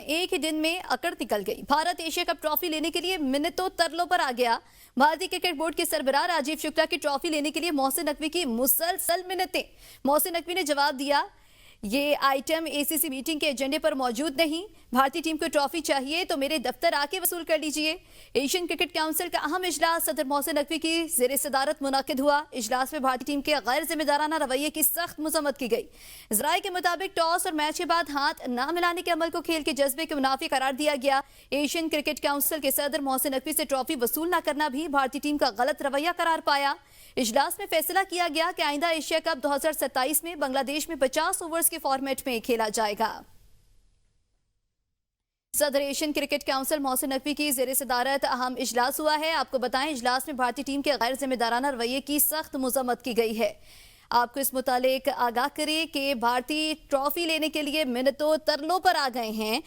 ایک ہی دن میں اکڑ نکل گئی۔ بھارت ایشیا کپ ٹرافی لینے کے لیے منتوں ترلوں پر آ گیا۔ بھارتی کرکٹ بورڈ کے سربراہ راجیو شکلا کی ٹرافی لینے کے لیے محسن نقوی کی مسلسل منتیں۔ محسن نقوی نے جواب دیا، یہ آئٹم اے سی سی میٹنگ کے ایجنڈے پر موجود نہیں۔ بھارتی ٹیم کو ٹرافی چاہیے تو میرے دفتر آ کے وصول کر لیجئے۔ ایشین کرکٹ کونسل کا اہم اجلاس صدر محسن نقوی کی زیر صدارت منعقد ہوا۔ اجلاس میں بھارتی ٹیم کے غیر ذمہ دارانہ رویے کی سخت مذمت کی گئی۔ ذرائع کے مطابق ٹاس اور میچ کے بعد ہاتھ نہ ملانے کے عمل کو کھیل کے جذبے کے منافی قرار دیا گیا۔ ایشین کرکٹ کونسل کے صدر محسن نقوی سے ٹرافی وصول نہ کرنا بھی بھارتی ٹیم کا غلط رویہ قرار پایا۔ اجلاس میں فیصلہ کیا گیا کہ آئندہ ایشیا کپ 2027 میں بنگلہ دیش میں 50 اوورز کے فارمیٹ میں کھیلا جائے گا۔ صدر Asian cricket council Mohsin Naqvi کی زیر صدارت اہم اجلاس ہوا ہے۔ آپ کو بتائیں، اجلاس میں بھارتی ٹیم کے غیر ذمہ دارانہ رویے کی سخت مذمت کی گئی ہے۔ آپ کو اس متعلق آگاہ کریں کہ بھارتی ٹرافی لینے کے لیے منتوں ترلوں پر آ گئے ہیں۔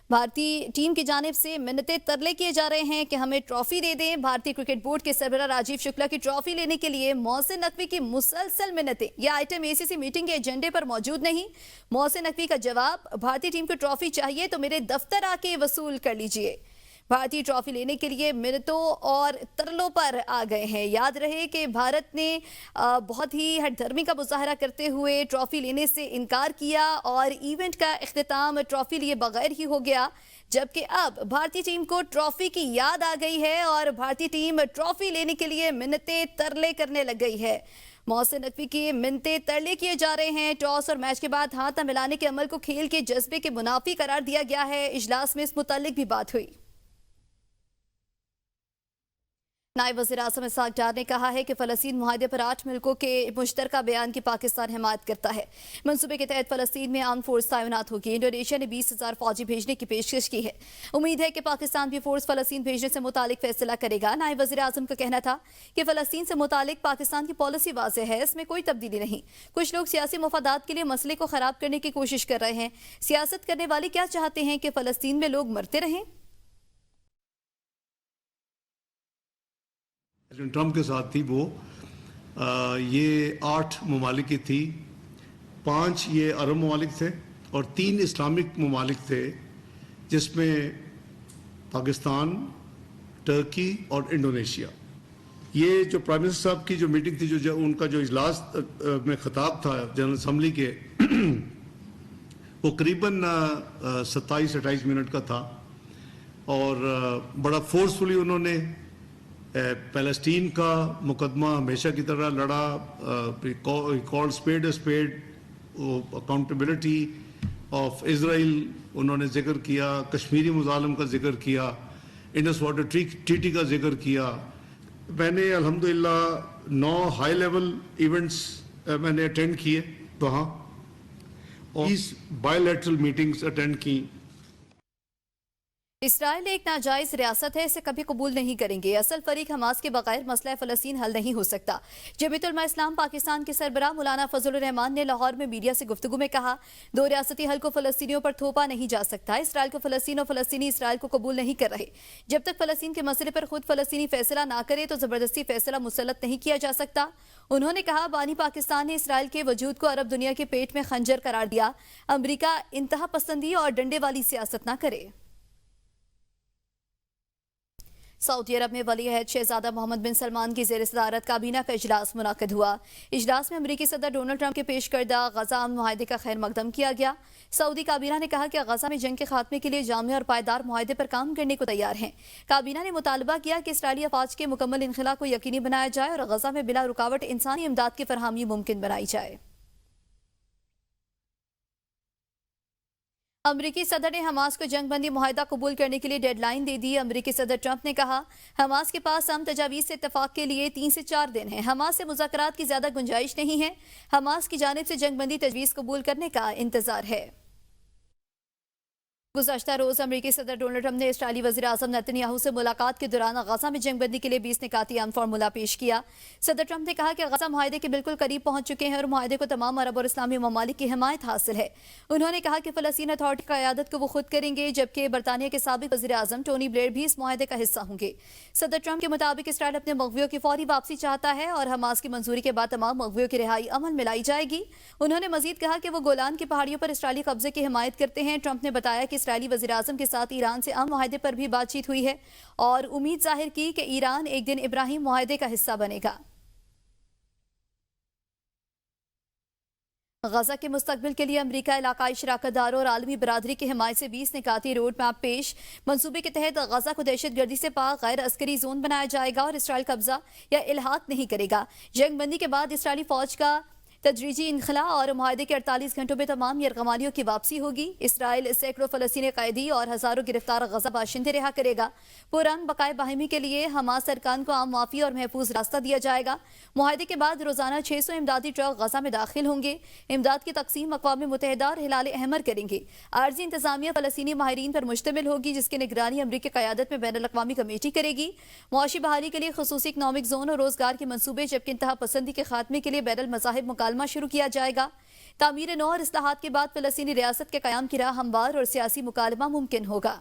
بھارتی ٹیم کی جانب سے منتیں ترلے کیے جا رہے ہیں کہ ہمیں ٹرافی دے دیں۔ بھارتی کرکٹ بورڈ کے سربراہ راجیو شکلا کی ٹرافی لینے کے لیے محسن نقوی کی مسلسل منتیں۔ یہ آئٹم اے سی سی میٹنگ کے ایجنڈے پر موجود نہیں۔ محسن نقوی کا جواب، بھارتی ٹیم کو ٹرافی چاہیے تو میرے دفتر آ کے وصول کر لیجئے۔ بھارتی ٹرافی لینے کے لیے منتوں اور ترلوں پر آ گئے ہیں۔ یاد رہے کہ بھارت نے بہت ہی ہٹ دھرمی کا مظاہرہ کرتے ہوئے ٹرافی لینے سے انکار کیا اور ایونٹ کا اختتام ٹرافی لیے بغیر ہی ہو گیا، جبکہ اب بھارتی ٹیم کو ٹرافی کی یاد آ گئی ہے اور بھارتی ٹیم ٹرافی لینے کے لیے منتیں ترلے کرنے لگ گئی ہے۔ محسن نقوی کی منتیں ترلے کیے جا رہے ہیں۔ ٹاس اور میچ کے بعد ہاتھ نہ ملانے کے عمل کو کھیل کے جذبے کے منافی قرار دیا گیا ہے۔ اجلاس میں اس متعلق بھی بات ہوئی۔ نائب وزیر اعظم اسحاق ڈار نے کہا ہے کہ فلسطین معاہدے پر 8 ملکوں کے مشترکہ بیان کی پاکستان حمایت کرتا ہے۔ منصوبے کے تحت فلسطین میں آرم فورس تعینات ہوگی۔ انڈونیشیا نے 20,000 فوجی بھیجنے کی پیشکش کی ہے۔ امید ہے کہ پاکستان بھی فورس فلسطین بھیجنے سے متعلق فیصلہ کرے گا۔ نائب وزیر اعظم کا کہنا تھا کہ فلسطین سے متعلق پاکستان کی پالیسی واضح ہے، اس میں کوئی تبدیلی نہیں۔ کچھ لوگ سیاسی مفادات کے لیے مسئلے کو خراب کرنے کی کوشش کر رہے ہیں۔ سیاست کرنے والے کیا چاہتے ہیں کہ فلسطین میں لوگ مرتے رہیں؟ ٹرمپ کے ساتھ تھی وہ یہ 8 ممالک کی تھی، 5 یہ عرب ممالک تھے اور 3 اسلامک ممالک تھے، جس میں پاکستان، ٹرکی اور انڈونیشیا۔ یہ جو پرائم منسٹر صاحب کی جو میٹنگ تھی، جو ان کا جو اجلاس میں خطاب تھا جنرل اسمبلی کے، وہ قریباً 27-28 منٹ کا تھا اور بڑا فورسفلی انہوں نے پیلسٹین کا مقدمہ ہمیشہ کی طرح لڑا۔ Call speed speed, accountability of Israel انہوں نے ذکر کیا، کشمیری مظالم کا ذکر کیا، انڈس واٹر ٹریٹی کا ذکر کیا۔ میں نے الحمدللہ 9 ہائی لیول ایونٹس میں نے اٹینڈ کیے وہاں اور 20 بائی لیٹرل میٹنگز اٹینڈ کی۔ اسرائیل ایک ناجائز ریاست ہے، اسے کبھی قبول نہیں کریں گے۔ اصل فریق حماس کے بغیر مسئلہ فلسطین حل نہیں ہو سکتا۔ جمعیت علماء اسلام پاکستان کے سربراہ مولانا فضل الرحمان نے لاہور میں میڈیا سے گفتگو میں کہا، 2 ریاستی حل کو فلسطینیوں پر تھوپا نہیں جا سکتا۔ اسرائیل کو فلسطین اور فلسطینی اسرائیل کو قبول نہیں کر رہے۔ جب تک فلسطین کے مسئلے پر خود فلسطینی فیصلہ نہ کرے تو زبردستی فیصلہ مسلط نہیں کیا جا سکتا۔ انہوں نے کہا، بانی پاکستان نے اسرائیل کے وجود کو عرب دنیا کے پیٹ میں خنجر قرار دیا۔ امریکہ انتہا پسندی اور ڈنڈے والی سیاست نہ کرے۔ سعودی عرب میں ولی عہد شہزادہ محمد بن سلمان کی زیر صدارت کابینہ کا اجلاس منعقد ہوا۔ اجلاس میں امریکی صدر ڈونلڈ ٹرمپ کے پیش کردہ غزہ امن معاہدے کا خیر مقدم کیا گیا۔ سعودی کابینہ نے کہا کہ غزہ میں جنگ کے خاتمے کے لیے جامع اور پائیدار معاہدے پر کام کرنے کو تیار ہیں۔ کابینہ نے مطالبہ کیا کہ اسرائیلی افواج کے مکمل انخلاء کو یقینی بنایا جائے اور غزہ میں بلا رکاوٹ انسانی امداد کی فراہمی ممکن بنائی جائے۔ امریکی صدر نے حماس کو جنگ بندی معاہدہ قبول کرنے کے لیے ڈیڈ لائن دے دی۔ امریکی صدر ٹرمپ نے کہا، حماس کے پاس امن تجاویز سے اتفاق کے لیے 3 سے 4 دن ہیں۔ حماس سے مذاکرات کی زیادہ گنجائش نہیں ہے۔ حماس کی جانب سے جنگ بندی تجویز قبول کرنے کا انتظار ہے۔ گزشتہ روز امریکی صدر ڈونلڈ ٹرمپ نے اسرائیلی وزیر اعظم نیتن یاہو سے ملاقات کے دوران غزہ میں جنگ بندی کے لیے 20 نکاتی عام فارمولہ پیش کیا۔ صدر ٹرمپ نے کہا کہ غزہ معاہدے کے بالکل قریب پہنچ چکے ہیں اور معاہدے کو تمام عرب اور اسلامی ممالک کی حمایت حاصل ہے۔ انہوں نے کہا کہ فلسطین اتھارٹی کی قیادت کو وہ خود کریں گے، جبکہ برطانیہ کے سابق وزیر اعظم ٹونی بلیئر بھی اس معاہدے کا حصہ ہوں گے۔ صدر ٹرمپ کے مطابق اسرائیل اپنے مغویوں کی فوری واپسی چاہتا ہے اور حماس کی منظوری کے بعد تمام مغویوں کی رہائی عمل میں لائی جائے گی۔ انہوں نے مزید کہا کہ وہ گولان کی پہاڑیوں پر اسرائیلی قبضے کی حمایت کرتے ہیں۔ ٹرمپ نے بتایا کہ اسرائیلی وزیراعظم کے ساتھ ایران سے امن معاہدے پر بھی بات چیت ہوئی ہے اور امید ظاہر کی کہ ایران ایک دن ابراہیم معاہدے کا حصہ بنے گا۔ غزہ کے مستقبل کے لیے امریکہ علاقائی شراکت داروں اور عالمی برادری کی حمایت سے 20 نکاتی روڈ میپ پیش۔ منصوبے کے تحت غزہ کو دہشت گردی سے پاک غیر عسکری زون بنایا جائے گا اور اسرائیل قبضہ یا الحاق نہیں کرے گا۔ جنگ بندی کے بعد اسرائیلی فوج کا تدریجی انخلاء اور معاہدے کے 48 گھنٹوں میں تمام یرغمالیوں کی واپسی ہوگی۔ اسرائیل سینکڑوں فلسطینی قیدی اور ہزاروں گرفتار غزہ باشندے رہا کرے گا۔ پرامن بقائے باہمی کے لیے حماس ارکان کو عام معافی اور محفوظ راستہ دیا جائے گا۔ معاہدے کے بعد روزانہ 600 امدادی ٹرک غزہ میں داخل ہوں گے۔ امداد کی تقسیم اقوام متحدہ اور ہلال احمر کریں گے۔ عارضی انتظامیہ فلسطینی ماہرین پر مشتمل ہوگی جس کی نگرانی امریکی قیادت میں بین الاقوامی کمیٹی کرے گی۔ معاشی بحالی کے لیے خصوصی اکنامک زون اور روزگار کے منصوبے جبکہ انتہا پسندی کے خاتمے کے لیے بین المذاہب مکالمہ شروع کیا جائے گا۔ تعمیر نو اور اصلاحات کے بعد فلسطینی ریاست کے قیام کی راہ ہموار اور سیاسی مکالمہ ممکن ہوگا۔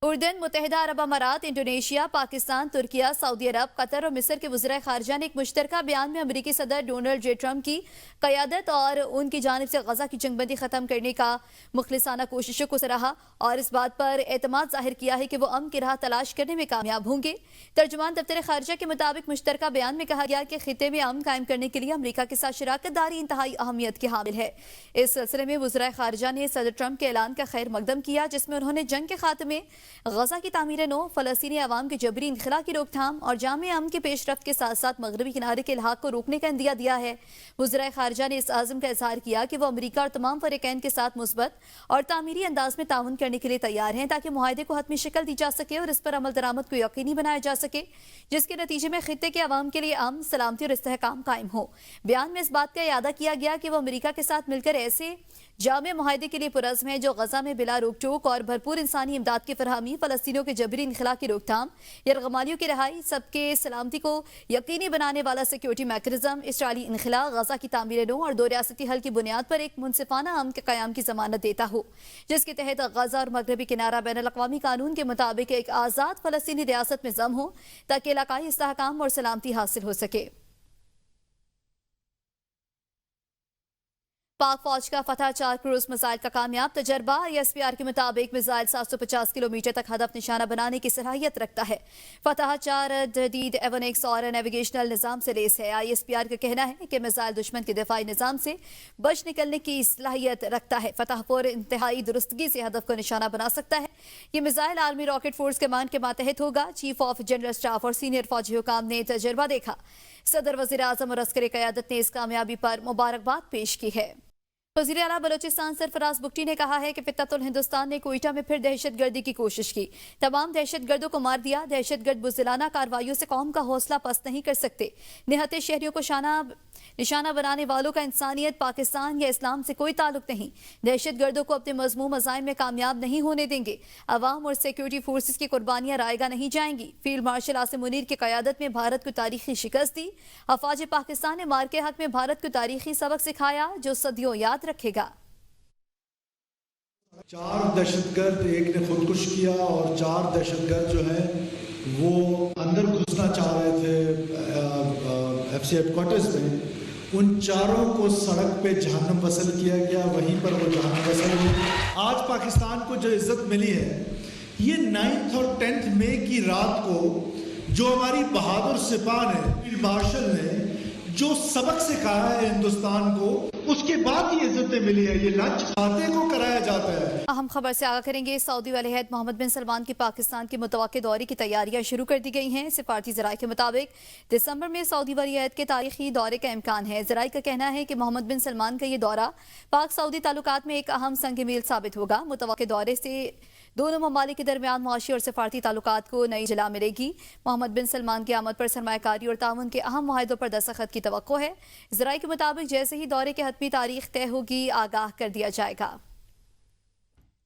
اردن، متحدہ عرب امارات، انڈونیشیا، پاکستان، ترکیہ، سعودی عرب، قطر اور مصر کے وزرائے خارجہ نے ایک مشترکہ بیان میں امریکی صدر ڈونلڈ جے ٹرمپ کی قیادت اور ان کی جانب سے غزہ کی جنگ بندی ختم کرنے کا مخلصانہ کوششوں کو سراہا اور اس بات پر اعتماد ظاہر کیا ہے کہ وہ امن کی راہ تلاش کرنے میں کامیاب ہوں گے۔ ترجمان دفتر خارجہ کے مطابق مشترکہ بیان میں کہا گیا کہ خطے میں امن قائم کرنے کے لیے امریکہ کے ساتھ شراکت داری انتہائی اہمیت کی حامل ہے۔ اس سلسلے میں وزرائے خارجہ نے صدر ٹرمپ کے اعلان کا خیر مقدم کیا جس میں انہوں نے جنگ کے خاتمے، غزہ کی تعمیر نو، فلسطینی عوام کے جبری انخلاء کی روک تھام اور جامع امن کے پیش رفت کے ساتھ ساتھ مغربی کنارے کے الحاق کو روکنے کا عندیہ دیا ہے۔ وزرائے خارجہ نے اس عزم کا اظہار کیا کہ وہ امریکہ اور تمام فریقین کے ساتھ مثبت اور تعمیری انداز میں تعاون کرنے کے لیے تیار ہیں تاکہ معاہدے کو حتمی شکل دی جا سکے اور اس پر عمل درآمد کو یقینی بنایا جا سکے جس کے نتیجے میں خطے کے عوام کے لیے امن، سلامتی اور استحکام قائم ہو۔ بیان میں اس بات کا اعادہ کیا گیا کہ وہ امریکہ کے ساتھ مل کر ایسے جامع معاہدے کے لیے پرعزم ہے جو غزہ میں بلا روک ٹوک اور بھرپور انسانی امداد کی فراہمی، فلسطینیوں کے جبری انخلاء کی روک تھام، یرغمالیوں کی رہائی، سب کے سلامتی کو یقینی بنانے والا سیکیورٹی میکانزم، اسرائیلی انخلاء، غزہ کی تعمیر نو اور دو ریاستی حل کی بنیاد پر ایک منصفانہ امن کے قیام کی ضمانت دیتا ہو جس کے تحت غزہ اور مغربی کنارہ بین الاقوامی قانون کے مطابق ایک آزاد فلسطینی ریاست میں ضم ہو تاکہ علاقائی استحکام اور سلامتی حاصل ہو سکے۔ پاک فوج کا فتح 4 کروز میزائل کا کامیاب تجربہ۔ ISPR کے مطابق میزائل 750 کلومیٹر تک ہدف نشانہ بنانے کی صلاحیت رکھتا ہے۔ فتح 4 جدید ایونکس اور نیویگیشنل نظام سے لیس ہے۔ ISPR کا کہنا ہے کہ میزائل دشمن کے دفاعی نظام سے بچ نکلنے کی صلاحیت رکھتا ہے۔ فتح 4 انتہائی درستگی سے ہدف کو نشانہ بنا سکتا ہے۔ یہ missile army rocket force command کے ماتحت ہوگا۔ چیف آف جنرل اسٹاف اور سینئر فوجی حکام نے تجربہ دیکھا۔ صدر، وزیر اعظم اور عسکری قیادت نے اس کامیابی پر مبارکباد پیش کی ہے۔ وزیر اعلیٰ بلوچستان سرفراز بگٹی نے کہا ہے کہ فتح الہندوستان نے کوئٹہ میں پھر دہشت گردی کی کوشش کی، تمام دہشت گردوں کو مار دیا۔ دہشت گرد بزدلانہ کارروائیوں سے قوم کا حوصلہ پست نہیں کر سکتے۔ نہتے شہریوں کو نشانہ بنانے والوں کا انسانیت، پاکستان یا اسلام سے کوئی تعلق نہیں۔ دہشت گردوں کو اپنے مذموم عزائم میں کامیاب نہیں ہونے دیں گے۔ عوام اور سیکیورٹی فورسز کی قربانیاں رائیگاں نہیں جائیں گی۔ فیلڈ مارشل عاصم منیر کی قیادت میں بھارت کو تاریخی شکست دی۔ افواج پاکستان نے مار کے حق میں بھارت کو تاریخی سبق سکھایا جو صدیوں یاد رکھے گا۔ 4 دہشت گرد، ایک نے خودکش کیا اور 4 دہشت گرد جو ہیں وہ اندر گھسنا چاہ رہے تھے FCA ہیڈ کوارٹرز میں۔ ان چاروں کو سڑک پہ جہنم وصل کیا گیا، وہیں پر وہ جہنم وصل ہوئی۔ آج پاکستان کو جو عزت ملی ہے یہ 9 اور 10 مئی کی رات کو جو ہماری بہادر سپاہ نے، فیلڈ مارشل نے جو سبق سکھایا ہے ہندوستان کو، اس کے بعد یہ عزتیں ملی ہے۔ یہ لنچ کھاتے کو کرایا جاتا ہے۔ اہم خبر سے آگاہ کریں گے۔ سعودی ولی عہد محمد بن سلمان کی پاکستان کے متوقع دورے کی تیاریاں شروع کر دی گئی ہیں۔ سفارتی ذرائع کے مطابق دسمبر میں سعودی ولی عہد کے تاریخی دورے کا امکان ہے۔ ذرائع کا کہنا ہے کہ محمد بن سلمان کا یہ دورہ پاک سعودی تعلقات میں ایک اہم سنگ میل ثابت ہوگا۔ متوقع دورے سے دونوں ممالک کے درمیان معاشی اور سفارتی تعلقات کو نئی جلا ملے گی۔ محمد بن سلمان کی آمد پر سرمایہ کاری اور تعاون کے اہم معاہدوں پر دستخط کی توقع ہے۔ ذرائع کے مطابق جیسے ہی دورے کی حتمی تاریخ طے ہوگی آگاہ کر دیا جائے گا۔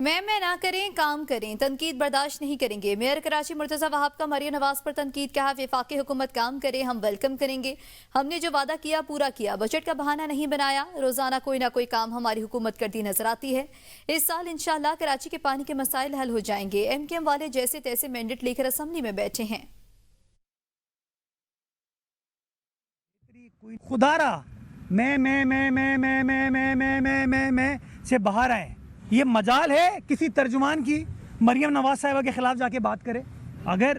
میں نہ کریں کام کریں، تنقید برداشت نہیں کریں گے۔ میئر کراچی مرتضی وہاب کا مریم نواز پر تنقید، کہا وفاقی حکومت کام کرے ہم ویلکم کریں گے، ہم نے جو وعدہ کیا پورا کیا، بجٹ کا بہانہ نہیں بنایا، روزانہ کوئی نہ کوئی کام ہماری حکومت کرتی نظر آتی ہے۔ اس سال انشاءاللہ کراچی کے پانی کے مسائل حل ہو جائیں گے۔ ایم کیو ایم والے جیسے تیسے مینڈیٹ لے کر اسمبلی میں بیٹھے ہیں۔ خدارا میں سے باہر آئے، یہ مجال ہے کسی ترجمان کی مریم نواز صاحبہ کے خلاف جا کے بات کرے۔ اگر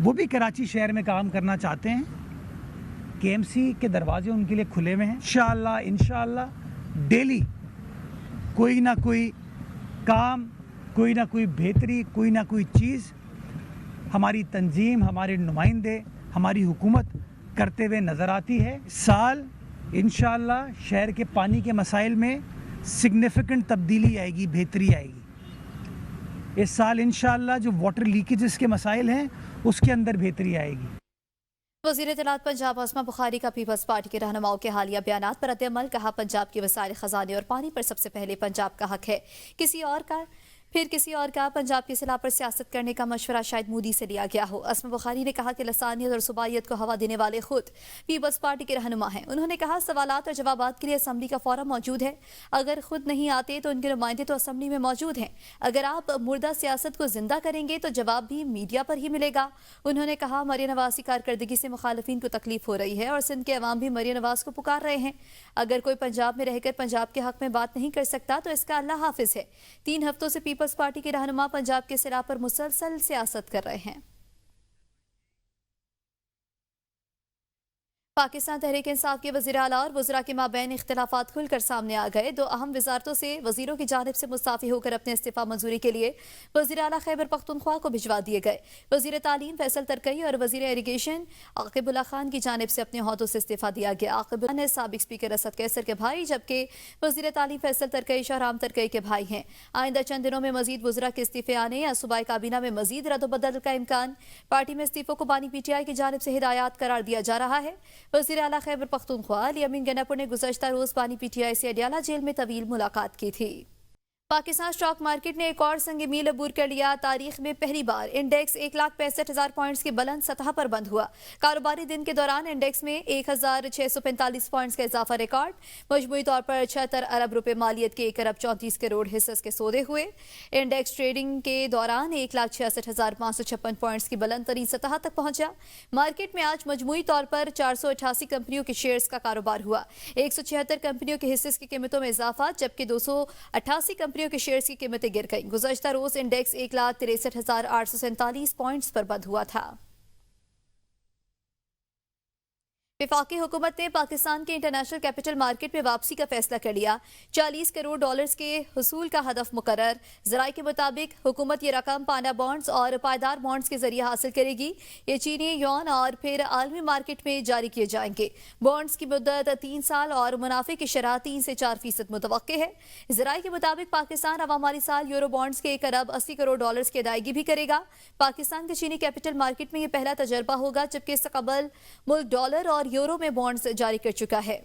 وہ بھی کراچی شہر میں کام کرنا چاہتے ہیں، کے ایم سی کے دروازے ان کے لیے کھلے ہوئے ہیں۔ انشاءاللہ ڈیلی کوئی نہ کوئی کام، کوئی نہ کوئی بہتری، کوئی نہ کوئی چیز ہماری تنظیم، ہمارے نمائندے، ہماری حکومت کرتے ہوئے نظر آتی ہے۔ سال انشاءاللہ شہر کے پانی کے مسائل میں سگنیفیکنٹ تبدیلی آئے گی، بہتری آئے گی۔ اس سال انشاءاللہ جو واٹر لیکیجز کے مسائل ہیں اس کے اندر بہتری آئے گی۔ وزیر اطلاعات پنجاب عاصمہ بخاری کا پیپلز پارٹی کے رہنماؤں کے حالیہ بیانات پر رد عمل، کہا پنجاب کے وسائل خزانے اور پانی پر سب سے پہلے پنجاب کا حق ہے، کسی اور کا پنجاب کی اصلاح پر سیاست کرنے کا مشورہ شاید مودی سے لیا گیا ہو۔ عاصمہ بخاری نے کہا کہ لسانیت اور صوبائیت کو ہوا دینے والے خود پیپلز پارٹی کے رہنما ہیں۔ انہوں نے کہا سوالات اور جوابات کے لیے اسمبلی کا فورم موجود ہے، اگر خود نہیں آتے تو ان کے نمائندے تو اسمبلی میں موجود ہیں۔ اگر آپ مردہ سیاست کو زندہ کریں گے تو جواب بھی میڈیا پر ہی ملے گا۔ انہوں نے کہا مریم نواز کی کارکردگی سے مخالفین کو تکلیف ہو رہی ہے اور سندھ کے عوام بھی مریم نواز کو پکار رہے ہیں۔ اگر کوئی پنجاب میں رہ کر پنجاب کے حق میں بات نہیں کر سکتا تو اس کا اللہ حافظ ہے۔ 3 ہفتوں سے پیپلز پارٹی کے رہنما پنجاب کے اصلاح پر مسلسل سیاست کر رہے ہیں۔ پاکستان تحریک انصاف کے وزیر اعلیٰ اور وزراء کے مابین اختلافات کھل کر سامنے آ گئے۔ 2 اہم وزارتوں سے وزیروں کی جانب سے مستعفی ہو کر اپنے استعفیٰ منظوری کے لیے وزیر اعلیٰ خیبر پختونخوا کو بھجوا دیے گئے۔ وزیر تعلیم فیصل ترکی اور وزیر اریگیشن عاقب اللہ خان کی جانب سے اپنے عہدوں سے استعفیٰ دیا گیا۔ عاقب اللہ خان سابق اسپیکر اسد قیصر کے بھائی، جبکہ وزیر تعلیم فیصل ترکی شاہرام ترکی کے بھائی ہیں۔ آئندہ چند دنوں میں مزید وزراء کے استعفے آنے یا صوبائی کابینہ میں مزید رد و بدل کا امکان۔ پارٹی میں استعفوں کو بانی پی ٹی آئی کی جانب سے ہدایات قرار دیا جا رہا ہے۔ وزیر اعلیٰ خیبر پختونخوا علی امین گناپور نے گزشتہ روز بانی پی ٹی آئی سے اڈیالہ جیل میں طویل ملاقات کی تھی۔ پاکستان سٹاک مارکیٹ نے ایک اور سنگ میل عبور کر لیا۔ تاریخ میں پہلی بار انڈیکس 1,65,000 پوائنٹس کی بلند سطح پر بند ہوا۔ کاروباری دن کے دوران انڈیکس میں 1,645 پوائنٹس کا اضافہ ریکارڈ۔ مجموعی طور پر 76 ارب روپے مالیت کے 1 ارب 34 کروڑ حصص کے سودے ہوئے۔ انڈیکس ٹریڈنگ کے دوران 1,66,556 پوائنٹس کی بلند ترین سطح تک پہنچا۔ مارکیٹ میں آج مجموعی طور پر 488 کمپنیوں کے شیئرز کا کاروبار ہوا۔ 176 کمپنیوں کے حصص کی قیمتوں میں اضافہ، جبکہ 288 کمپنیوں کے شیئرز کی قیمتیں گر گئیں۔ گزشتہ روز انڈیکس 1,63,847 پوائنٹس پر بند ہوا تھا۔ وفاقی حکومت نے پاکستان کے انٹرنیشنل کیپٹل مارکیٹ میں واپسی کا فیصلہ کر لیا۔ $40 کروڑ کے حصول کا ہدف مقرر۔ ذرائع کے مطابق حکومت یہ رقم پانا بانڈز اور پائیدار بانڈز کے ذریعے حاصل کرے گی۔ یہ چینی یوان اور پھر عالمی مارکیٹ میں جاری کیے جائیں گے۔ بانڈز کی مدت 3 سال اور منافع کی شرح 3 سے 4% متوقع ہے۔ ذرائع کے مطابق پاکستان عوام مالی سال یورو بانڈز کے 1 ارب 80 کروڑ ڈالرز کی ادائیگی بھی کرے گا۔ پاکستان کے چینی کیپٹل مارکیٹ میں یہ پہلا تجربہ ہوگا، جبکہ اس سے قبل ملک ڈالر اور یورو میں بانڈز جاری کر چکا ہے۔